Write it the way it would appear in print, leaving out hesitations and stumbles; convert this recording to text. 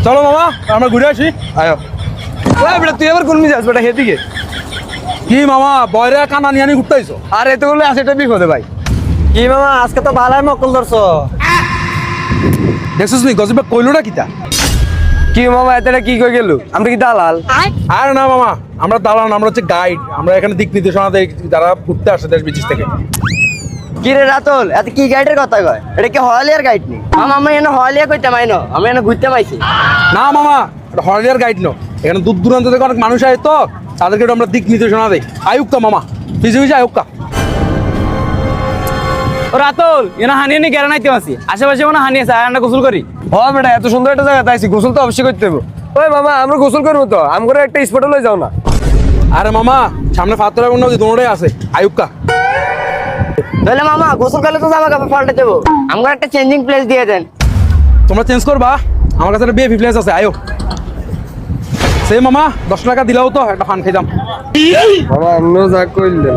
চলো মামা আমরা ঘুরে আসি। আয়ো বেটা, তুই আবার কোন মিজাজ বেটা হেদিকে? কি মামা বয়রে কানা নিয়ে আনি ঘুরতে আইছো? আর এত বলে আছে এটা বিপদে ভাই। কি মামা আজকে তো ভালাই মকল ধরছো। দেখছিস নি গজবে কইলোটা কিতা? কি মামা এতটা কি কই গেল? আমরা কি দালাল? আর না মামা, আমরা দালাল না, আমরা হচ্ছে গাইড। আমরা এখানে দিক নির্দেশনা দেই যারা ঘুরতে আসে দেশ বিদেশ থেকে। কি রে রাতুল, এত কি গাইডের কথা কয়? এটা কি হলিয়ার গাইড নি? মামা আমি এনে হলিয়া কইতে মাইনো, আমি এনে ঘুরতে পাইছি। না মামা, এটা হলিয়ার গাইড নো। এখানে দূর দূরান্ত থেকে অনেক মানুষ আসে তো, তাদেরকে একটু আমরা দিক নির্দেশনা দেই। আয়ুক্কা মামা, পিছে পিছে আয়ুক্কা। ও রাতুল এনা হানিয়ে নি গেরা নাইতে আসি, আশেপাশে মনে হানি আছে, আর আমরা গোসল করি। হ বেটা, এত সুন্দর একটা জায়গা তাইছি, গোসল তো অবশ্যই করতে হবে। ওই মামা আমরা গোসল করবো তো, আমগরে একটা স্পটে লই যাও না। আরে মামা সামনে ফাতর এবং নদী দুটোটাই আছে, আয়ুক্কা। তাহলে মামা গোসল করলে তো জামা কাপড় পাল্টে দেবো, আমাকে একটা চেঞ্জিং প্লেস দিয়ে দেন। তোমরা চেঞ্জ করবা? আমার কাছে একটা বিএফি প্লেস আছে, আয়ো। সে মামা 10 টাকা দিলেও তো একটা ফান খাইতাম। মামা অন্য যা কইলেন।